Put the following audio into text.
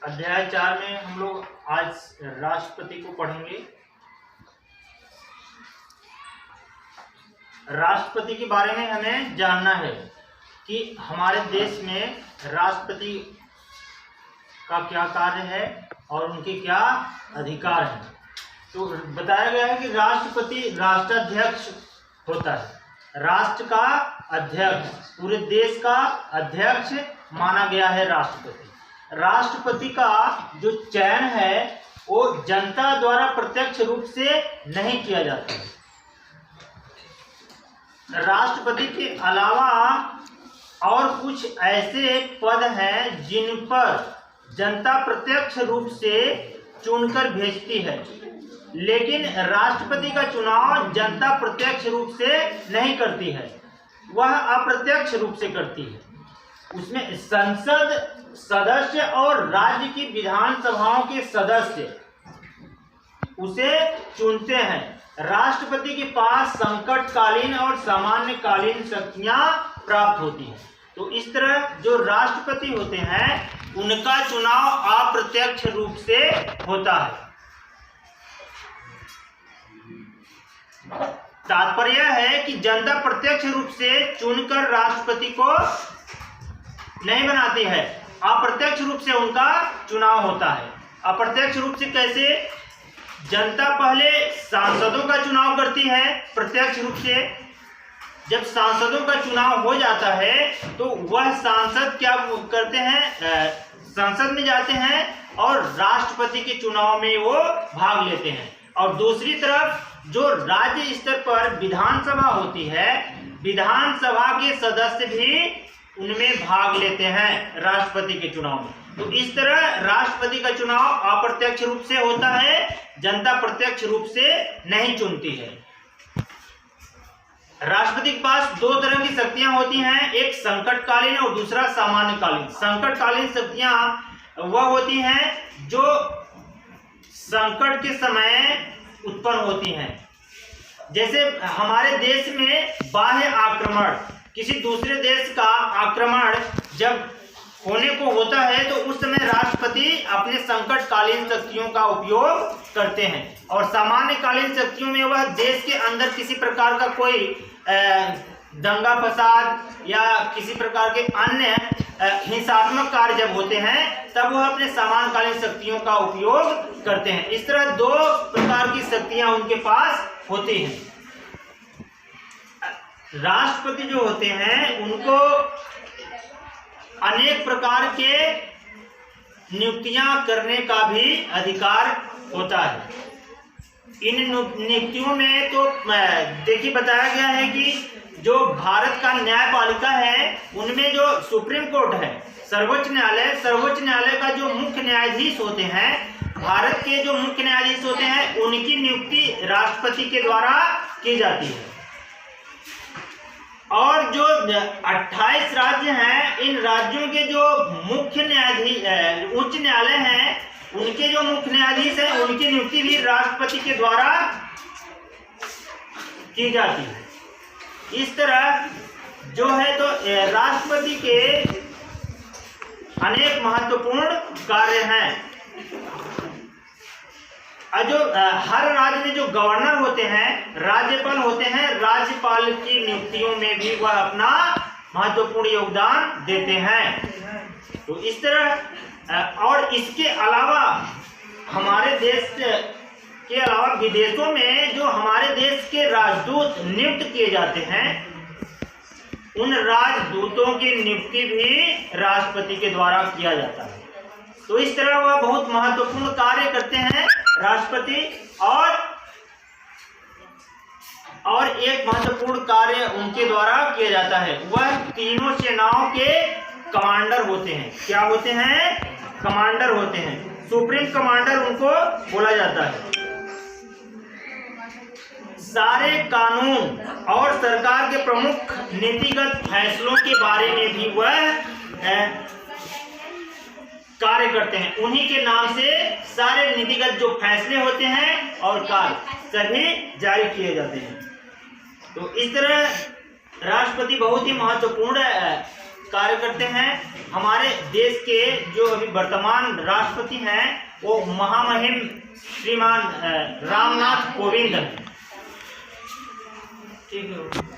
अध्याय 4 में हम लोग आज राष्ट्रपति को पढ़ेंगे। राष्ट्रपति के बारे में हमें जानना है कि हमारे देश में राष्ट्रपति का क्या कार्य है और उनके क्या अधिकार हैं। तो बताया गया है कि राष्ट्रपति राष्ट्राध्यक्ष होता है। राष्ट्र का अध्यक्ष, पूरे देश का अध्यक्ष माना गया है राष्ट्रपति। राष्ट्रपति का जो चयन है वो जनता द्वारा प्रत्यक्ष रूप से नहीं किया जाता है। राष्ट्रपति के अलावा और कुछ ऐसे पद हैं जिन पर जनता प्रत्यक्ष रूप से चुनकर भेजती है, लेकिन राष्ट्रपति का चुनाव जनता प्रत्यक्ष रूप से नहीं करती है, वह अप्रत्यक्ष रूप से करती है। उसमें संसद सदस्य और राज्य की विधानसभाओं के सदस्य उसे चुनते हैं। राष्ट्रपति के पास संकटकालीन और सामान्यकालीन शक्तियां प्राप्त होती हैं। तो इस तरह जो राष्ट्रपति होते हैं उनका चुनाव अप्रत्यक्ष रूप से होता है। तात्पर्य है कि जनता प्रत्यक्ष रूप से चुनकर राष्ट्रपति को नहीं बनाती है, अप्रत्यक्ष रूप से उनका चुनाव होता है। अप्रत्यक्ष रूप से कैसे? जनता पहले सांसदों का चुनाव करती है प्रत्यक्ष रूप से। जब सांसदों का चुनाव हो जाता है तो वह सांसद क्या करते हैं, संसद में जाते हैं और राष्ट्रपति के चुनाव में वो भाग लेते हैं। और दूसरी तरफ जो राज्य स्तर पर विधानसभा होती है, विधानसभा के सदस्य भी उनमें भाग लेते हैं राष्ट्रपति के चुनाव में। तो इस तरह राष्ट्रपति का चुनाव अप्रत्यक्ष रूप से होता है, जनता प्रत्यक्ष रूप से नहीं चुनती है। राष्ट्रपति के पास दो तरह की शक्तियां होती हैं, एक संकटकालीन और दूसरा सामान्यकालीन। संकटकालीन शक्तियां वह होती हैं जो संकट के समय उत्पन्न होती हैं। जैसे हमारे देश में बाह्य आक्रमण, किसी दूसरे देश का आक्रमण जब होने को होता है तो उस समय राष्ट्रपति अपने संकटकालीन शक्तियों का उपयोग करते हैं। और सामान्यकालीन शक्तियों में वह देश के अंदर किसी प्रकार का कोई दंगा फसाद या किसी प्रकार के अन्य हिंसात्मक कार्य जब होते हैं तब वह अपने सामान्यकालीन शक्तियों का उपयोग करते हैं। इस तरह दो प्रकार की शक्तियां उनके पास होती हैं। राष्ट्रपति जो होते हैं उनको अनेक प्रकार के नियुक्तियां करने का भी अधिकार होता है। इन नियुक्तियों में तो देखिए बताया गया है कि जो भारत का न्यायपालिका है उनमें जो सुप्रीम कोर्ट है, सर्वोच्च न्यायालय का जो मुख्य न्यायाधीश होते हैं, भारत के जो मुख्य न्यायाधीश होते हैं उनकी नियुक्ति राष्ट्रपति के द्वारा की जाती है। और जो 28 राज्य हैं, इन राज्यों के जो मुख्य न्यायाधीश उच्च न्यायालय हैं उनके जो मुख्य न्यायाधीश हैं उनकी नियुक्ति भी राष्ट्रपति के द्वारा की जाती है। इस तरह जो है तो राष्ट्रपति के अनेक महत्वपूर्ण कार्य हैं। जो हर राज्य में जो गवर्नर होते हैं, राज्यपाल होते हैं, राज्यपाल की नियुक्तियों में भी वह अपना महत्वपूर्ण योगदान देते हैं। तो इस तरह और इसके अलावा हमारे देश के अलावा विदेशों में जो हमारे देश के राजदूत नियुक्त किए जाते हैं उन राजदूतों की नियुक्ति भी राष्ट्रपति के द्वारा किया जाता है। तो इस तरह वह बहुत महत्वपूर्ण कार्य करते हैं राष्ट्रपति। और एक महत्वपूर्ण कार्य उनके द्वारा किया जाता है, वह तीनों सेनाओं के कमांडर होते हैं। क्या होते हैं? कमांडर होते हैं। सुप्रीम कमांडर उनको बोला जाता है। सारे कानून और सरकार के प्रमुख नीतिगत फैसलों के बारे में भी वह कार्य करते हैं। उन्हीं के नाम से सारे नीतिगत जो फैसले होते हैं और कार्य सभी जारी किए जाते हैं। तो इस तरह राष्ट्रपति बहुत ही महत्वपूर्ण कार्य करते हैं। हमारे देश के जो अभी वर्तमान राष्ट्रपति हैं वो महामहिम श्रीमान रामनाथ कोविंद हैं। ठीक है।